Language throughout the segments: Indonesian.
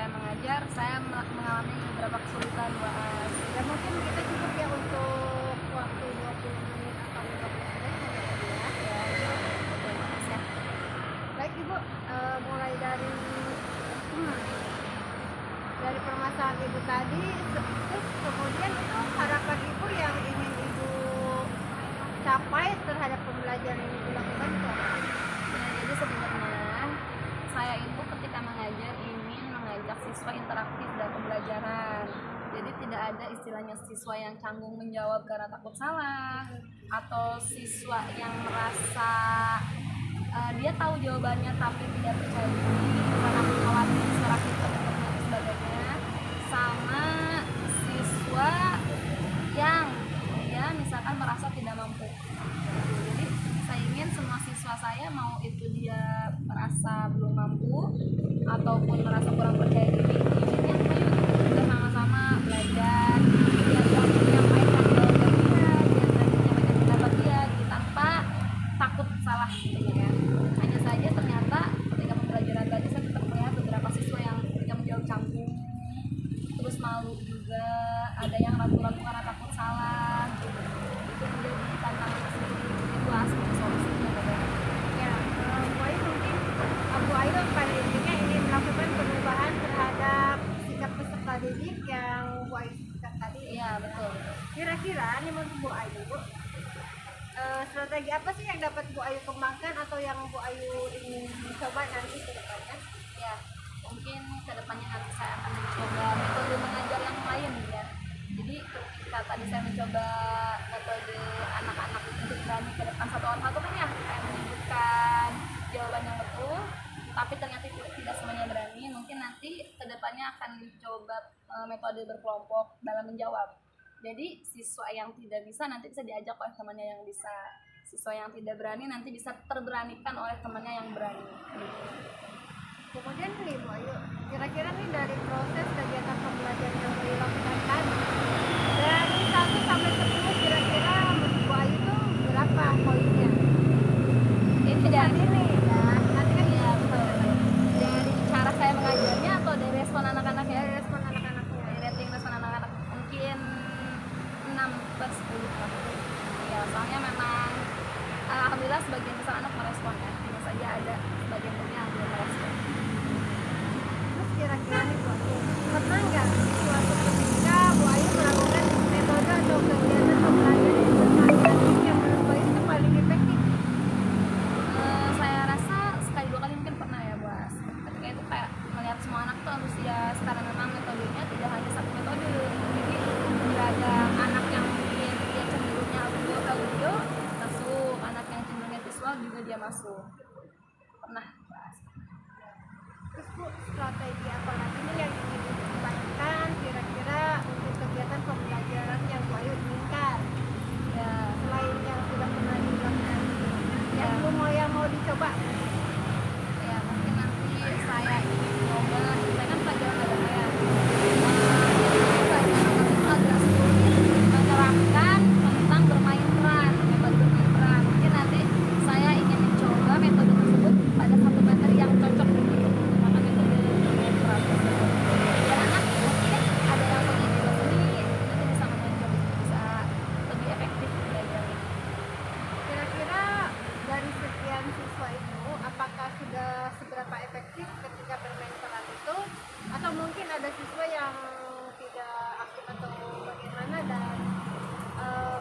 saya mengajar, saya mengalami beberapa kesulitan, Mbak. Ya mungkin kita cukup ya untuk waktu 20 menit atau 15 menit ya. Baik Ibu, mulai dari permasalahan Ibu tadi, terus kemudian itu harapan Ibu yang ingin Ibu capai terhadap pembelajaran yang Ibu lakukan itu apa? Jadi sebenarnya saya itu ketika mengajar ingin mengajak siswa interaktif dalam pembelajaran. Jadi tidak ada istilahnya siswa yang canggung menjawab karena takut salah, atau siswa yang merasa dia tahu jawabannya tapi tidak percaya diri karena khawatir interaktif dan sebagainya, sama siswa yang dia misalkan merasa tidak mampu. Jadi saya ingin semua siswa saya, mau itu dia merasa belum mampu ataupun merasa kurang percaya diri, inginnya ayo kita sama-sama belajar, biar dia menyampaikan jawaban dia, biar menyampaikan pendapat dia tanpa takut salah gitu ya. Hanya saja ternyata ketika pembelajaran tadi saya tetap melihat beberapa siswa yang ketika menjawab canggung, terus malu juga, ada yang ragu-ragu karena takut salah gitu. Itu menjadi tantangan tersendiri. Itu asli solusinya katanya. Ya, Bu Ayu mungkin Bu Ayu pada intinya ingin melakukan perubahan terhadap sikap peserta didik yang Bu Ayu sebutkan tadi. Iya betul. Kira-kira nih menurut Bu Ayu, strategi apa sih yang dapat Bu Ayu kembangkan atau yang Bu Ayu ingin coba nanti ke depannya? Ya, mungkin kedepannya nanti saya akan mencoba metode mengajar yang lain ya. Jadi ketika tadi saya mencoba metode anak-anak untuk berani ke depan satu orang satu kan ya, kayak menyebutkan jawaban yang betul, tapi ternyata tidak semuanya berani. Mungkin nanti kedepannya akan mencoba metode berkelompok dalam menjawab. Jadi siswa yang tidak bisa nanti bisa diajak oleh temannya yang bisa. Siswa yang tidak berani nanti bisa terberanikan oleh temannya yang berani. Kemudian nih Bu Ayu, kira-kira nih dari proses kegiatan pembelajaran yang Bu Ayu lakukan tadi, dari 1 sampai 10 kira-kira menurut Bu Ayu tuh berapa poinnya? Ini dari Ini ya, nanti kan ya betul. Dari cara saya mengajarnya atau dari respon anak-anaknya? dari respon anak-anaknya. Dari rating respon anak-anak mungkin 6/10 lah. Ya, soalnya memang alhamdulillah sebagian besar anak merespon ya. Hanya saja ada sebagian yang belum merespon. Terus kira-kira nih Bu Ayu, pernah nggak suatu ketika Bu Ayu melakukan metode atau kegiatan pembelajaran yang menurut Bu Ayu itu paling efektif? Saya rasa sekali dua kali mungkin pernah ya, Bos. Ketika itu kayak melihat semua anak tuh antusias karena memang metodenya tidak hanya satu metode. Jadi tidak ada anak yang mungkin dia cenderungnya audio masuk, anak yang cenderungnya visual juga dia masuk. Pernah, Bos. Terus Bu, strategi apa lagi nih yang ingin Ibu kembangkan kira-kira untuk kegiatan pembelajaran yang Bu Ayu inginkan? Ya, Selain yang sudah pernah dilakukan, yang belum mau dicoba. ya mungkin nanti saya ingin coba, saya kan pelajaran agama ya. Pelajaran itu agak sulit menerapkan tentang bermain peran, metode bermain peran. Mungkin nanti saya ingin mencoba metode tersebut pada satu materi yang cocok dengan metode bermain peran tersebut. Dan anak mungkin ada yang pengen juga seni, nanti bisa mencoba, bisa lebih efektif belajarnya. Kira-kira dari sekian siswa itu, apakah sudah seberapa efektif ketika bermain peran itu? Atau mungkin ada siswa yang tidak aktif atau bagaimana, dan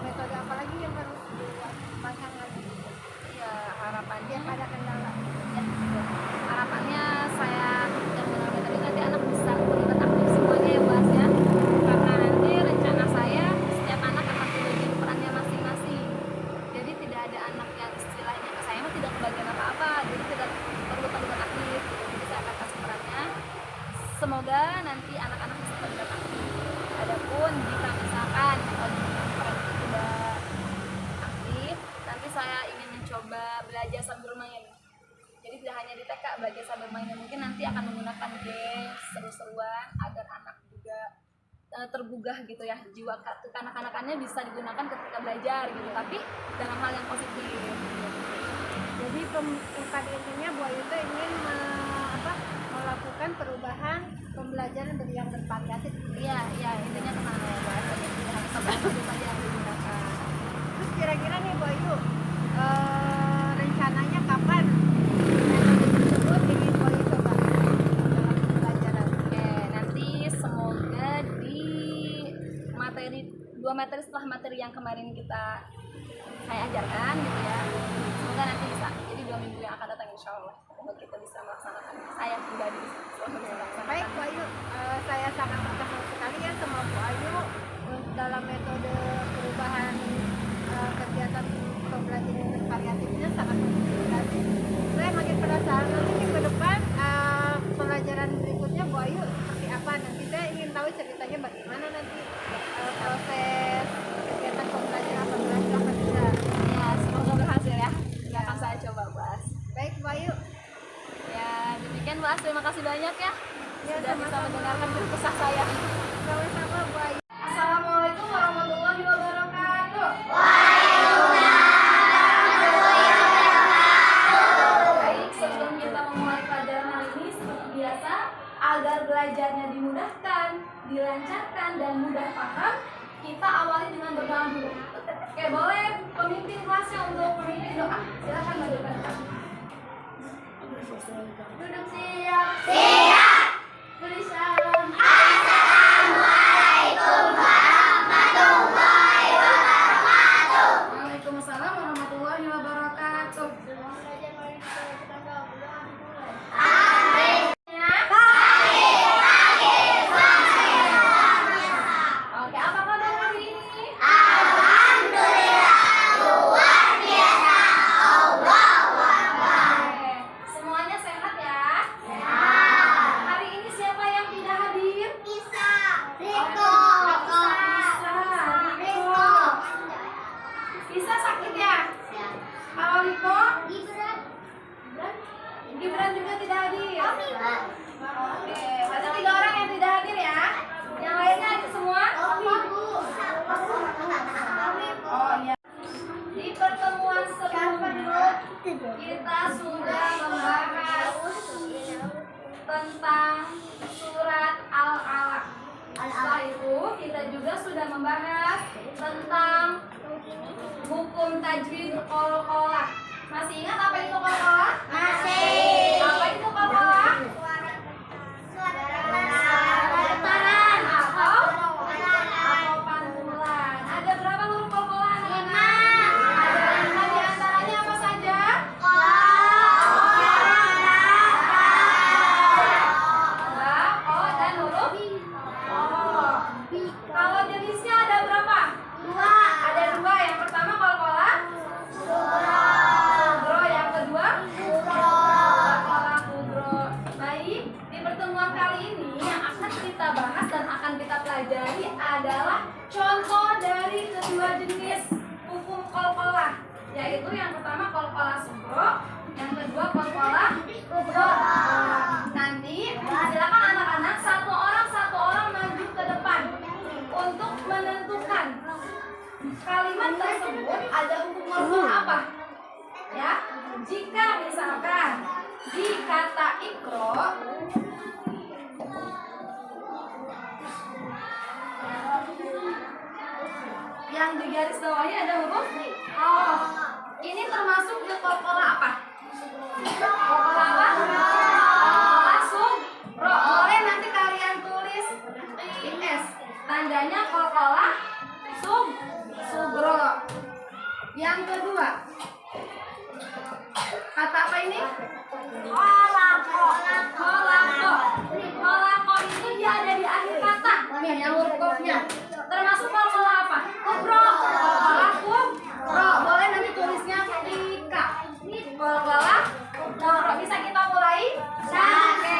metode apa lagi yang harus dipasang lagi? Ya harapannya Dia pada kendala. ya, harapannya saya yang mengambil tadi nanti anak bisa terlibat aktif semuanya ya, Bas ya, karena nanti rencana saya setiap anak akan dibagi perannya masing-masing. Jadi tidak ada anak yang istilahnya saya mah tidak kebagian apa-apa, jadi tidak perlu terlibat aktif. Jadi saya akan kasih perannya, semoga nanti anak-anak bisa terlibat aktif. Adapun jika misalkan peran itu tidak aktif, nanti saya ingin mencoba belajar sambil bermain. Jadi tidak hanya di TK belajar sambil bermain, mungkin nanti akan menggunakan games seru-seruan agar anak juga tergugah gitu ya, jiwa kekanak-kanakannya bisa digunakan ketika belajar gitu, tapi dalam hal yang positif. Jadi pada intinya Bu Ayu itu ingin melakukan perubahan pembelajaran pelajaran yang bervariatif. Iya, intinya ke sana ya guys. Jadi pilihan satu saja yang digunakan. Terus kira-kira nih Bu Ayu, rencananya kapan metode tersebut ingin Bu Ayu coba dalam pelajaran? Oke, nanti semoga di dua materi setelah materi yang kemarin saya ajarkan gitu ya. Semoga nanti bisa. Jadi 2 minggu yang akan datang insya Allah kita bisa melaksanakan. Saya pribadi bisa melaksanakan. Baik Bu Ayu, saya sangat terkesan sekali ya sama Bu Ayu dalam metode perubahan kegiatan pembelajaran bervariatifnya sangat menginspirasi. Saya makin penasaran nanti ke depan pelajaran berikutnya Bu Ayu seperti apa. Nanti saya ingin tahu ceritanya bagaimana nanti proses kegiatan pembelajaran apa tidak. Ya, semoga berhasil ya. Nggak akan saya coba bahas. Baik Bu Ayu. Ya, demikian bahas. Terima kasih banyak ya. Ya, Sudah bisa sama-sama. mendengarkan keluh kesah saya. Sama-sama Bu Ayu. Assalamualaikum warahmatullahi wabarakatuh. Baik, sebelum kita memulai pelajaran hari ini seperti biasa, agar belajarnya dimudahkan, dilancarkan, dan mudah paham, kita awali dengan berdoa dulu. Oke, boleh pemimpin kelasnya untuk memimpin doa. Silakan majukan. Duduk siap. Tulisan. Waalaikumsalam warahmatullahi wabarakatuh. Oke, apa kabar hari ini? Oke, semuanya sehat ya? Hari ini siapa yang tidak hadir? Riko. Bisa sakit ya? Kalau Riko? Gibran juga tidak hadir. Oke, berarti 3 orang yang tidak hadir ya? Yang lainnya hadir semua? Oh iya. Di pertemuan sebelumnya kita sudah membahas tentang surat Al-Alaq. Setelah itu kita juga sudah membahas tentang hukum tajwid qalqalah. Masih ingat apa itu qalqalah? Masih. Apa itu qalqalah? Getaran atau pantulan. Ada berapa huruf qalqalah anak-anak? Ada 5 di antaranya apa saja? Ko dan huruf O. Kalau jenisnya ada berapa? Ada 2. Yang pertama qalqalah sugro, yang kedua qalqalah kubro. Baik, di pertemuan kali ini yang akan kita bahas dan akan kita pelajari adalah contoh dari kedua jenis hukum qalqalah, yaitu yang pertama qalqalah sugro, yang kedua qalqalah kubro. Nanti silakan anak-anak satu orang maju ke depan untuk menentukan kalimat tersebut ada hukum qalqalah apa. Ya, jika misalkan di kata ikro yang di garis bawahnya ada huruf qaf, ini termasuk ke qalqalah apa? Qalqalah apa? Qalqalah sugro. Boleh nanti kalian tulis IS, tandanya qalqalah sugro. Yang kedua, kata apa ini? Kolako. Kolako itu dia ada di akhir kata. Nih, yang huruf qafnya. Termasuk qalqalah apa? Kubro. Qalqalah kubro. Boleh nanti tulisnya tika. Qalqalah kubro. Bisa kita mulai? Oke.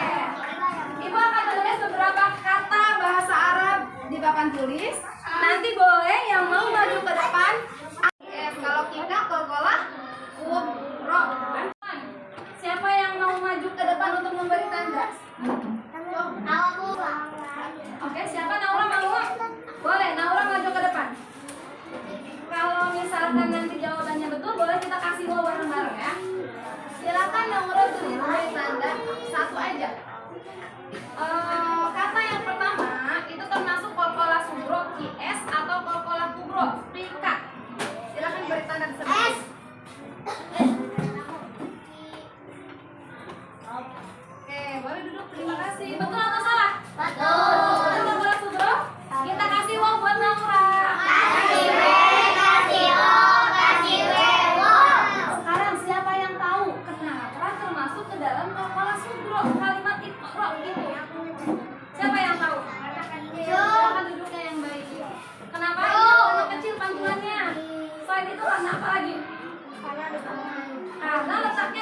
Ibu akan menulis beberapa kata bahasa Arab di papan tulis. Nanti boleh yang mau maju ke depan. Kalau kita qalqalah kubro. Siapa yang mau maju ke depan untuk memberi tanda? Oke, siapa? Naura mau? Boleh, Naura maju ke depan. Kalau misalkan nanti jawabannya betul, boleh kita kasih lo bareng-bareng ya. Silakan Naura beri tanda satu aja. Kata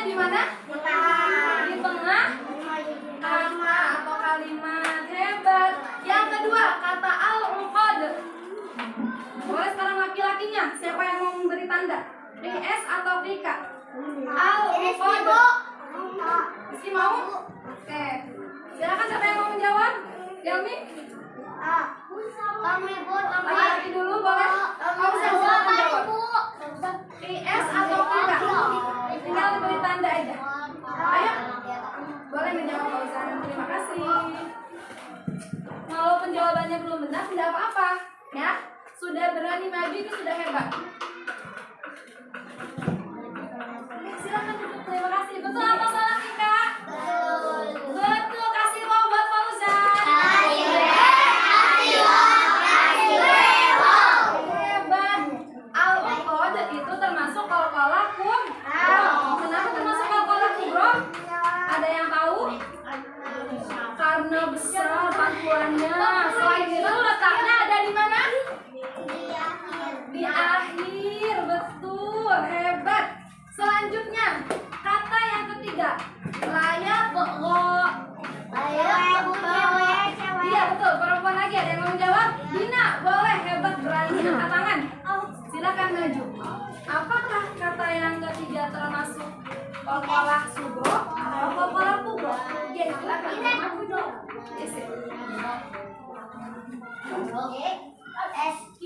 di mana? Di tengah kata atau kalimat. Hebat. Yang kedua, kata al-uqad. Boleh sekarang laki-lakinya. Siapa yang mau memberi tanda? IS atau Rika? Al-uqad. Rizky mau? Oke. Silakan siapa yang mau menjawab? Yami? Laki-laki dulu boleh? Kamu siapa menjawab? IS atau Rika? Tinggal diberi tanda aja. Ayo. Boleh menjawab Fauzan. Terima kasih. Walaupun jawabannya belum benar, tidak apa-apa. Ya, sudah berani maju itu sudah hebat. Silakan duduk. Terima kasih. Betul atau salah, Rika? Betul. Kasih wow buat Fauzan. Hebat. Al-uqad itu termasuk qalqalah kum. Kenapa termasuk qalqalah kubro? Ada yang tahu? Karena besar pangkuannya. Selain itu letaknya ada di mana? Di akhir. Betul. Hebat. Selanjutnya kata yang ketiga, layak bego. Iya betul, perempuan lagi ada yang mau menjawab? Dina, boleh, hebat, berani angkat tangan. Silakan maju. Apakah kata yang ketiga termasuk qalqalah sugro atau qalqalah kubro? Ya, silakan maju dong.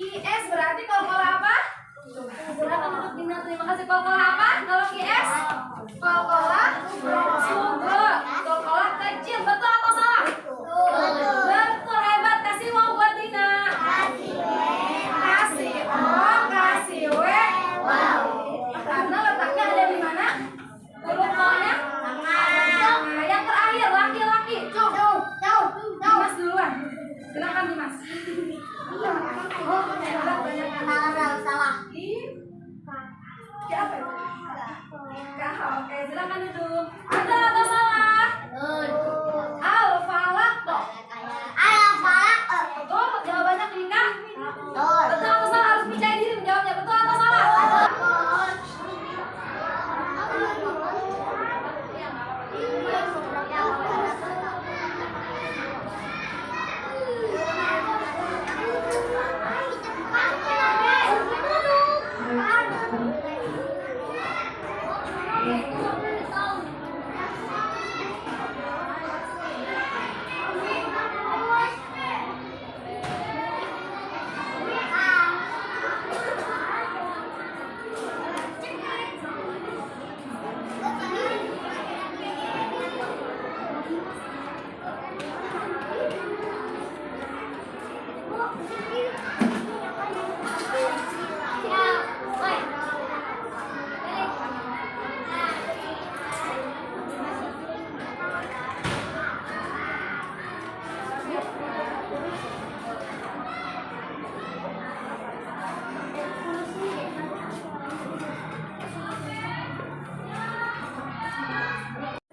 IS berarti qalqalah apa? Silakan duduk Dina. Terima kasih. Qalqalah apa? Kalau IS? Qalqalah sugro. Qalqalah kecil. Betul atau salah? Betul, hebat. Kasih mau buat Dina. Kasih O, kasih W. Karena letaknya ada di mana? Huruf O-nya? Nah, yang terakhir laki-laki. Dimas duluan. Silakan Dimas. Oh, hebat, banyak yang siapa itu? Oke, silakan duduk. Ada atau salah? Al-falaq. Betul, jawabannya Rika. Betul atau salah? Harus percaya diri menjawabnya. Betul atau salah?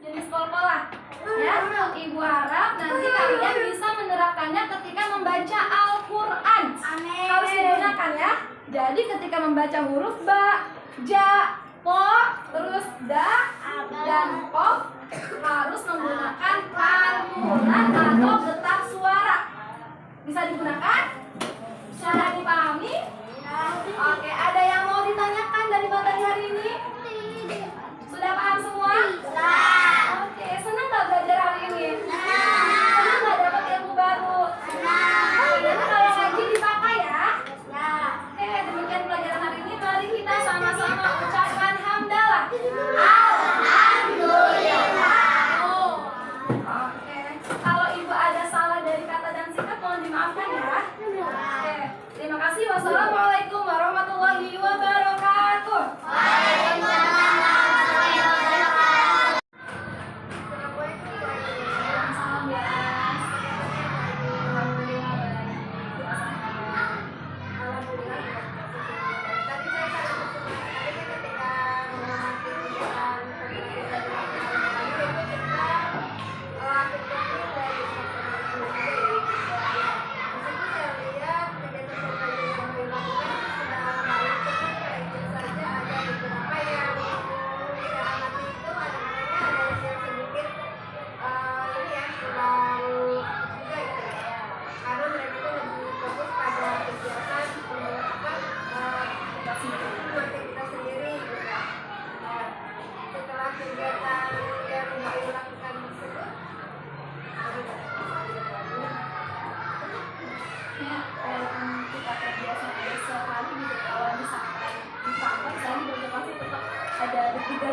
Jenis qalqalah. Ya, Ibu harap nanti kalian bisa menerapkannya ketika membaca Al-Quran. Harus digunakan ya. Jadi ketika membaca huruf ba, ja, po, terus da, dan qaf harus menggunakan kalkulan atau getar suara. Bisa digunakan? Sudah dipahami? Oke, ada yang mau ditanyakan dari materi hari ini? Sudah paham semua? Oke, senang gak belajar hari ini? Senang gak dapat ilmu baru? Jadi kalau ngaji dipakai ya? Oke, demikian pelajaran hari ini. Mari kita sama-sama ucapkan hamdalah. Alhamdulillah. Oke, kalau Ibu ada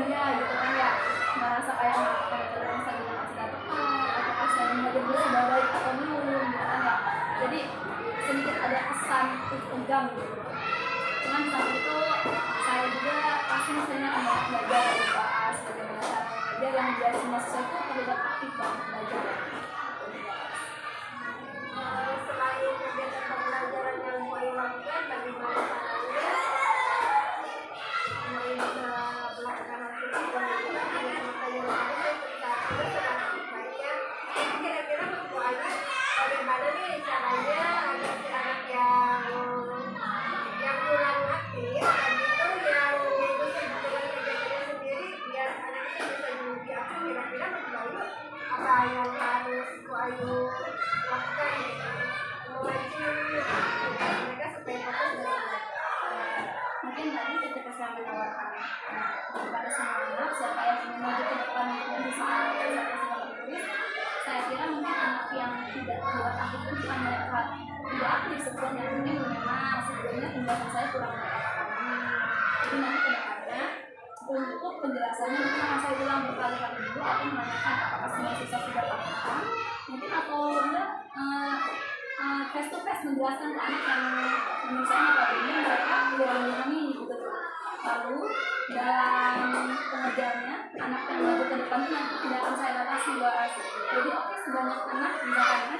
dia gitu kan ya merasa kayak apakah saya dengan sudah tepat, apakah saya mengajar dia sudah baik atau belum gitu kan ya. Jadi sedikit ada kesan tegang gitu. Cuman saat itu saya juga pasti misalnya akan belajar bahas bagaimana cara mengajar yang biar semua siswa itu terlibat aktif dalam belajar. Selain kegiatan pembelajaran yang mau lakukan, bagaimana caranya mau bisa melakukan hal tersebut dan juga dengan materi lain saat itu sedang baiknya. Kira-kira menurut Ayu bagaimana nih caranya agar si anak yang kurang aktif dan itu yang itu sibuk dengan kegiatannya sendiri biar anak itu bisa lebih aktif. Kira-kira menurut Ayu apa yang harus Ayu lakukan gitu memancing mereka supaya fokus dalam belajar. Mungkin tadi ketika saya menawarkan kepada semua anak siapa yang ingin maju ke depan untuk bisa tulis, saya kira mungkin anak yang tidak terlibat aktif itu bukan mereka tidak aktif sebetulnya, mungkin memang sebetulnya penjelasan saya kurang mengatakan ini. Jadi nanti ke depannya untuk penjelasannya mungkin akan saya ulang berkali-kali dulu atau menanyakan apakah semua siswa sudah paham mungkin atau enggak face to face menjelaskan ke anak yang menurut saya notabene mereka kurang memahami gitu. Lalu dalam pengajarnya anak yang maju ke depan itu nanti tidak akan saya batasi bahas. Jadi oke sebanyak anak misalkan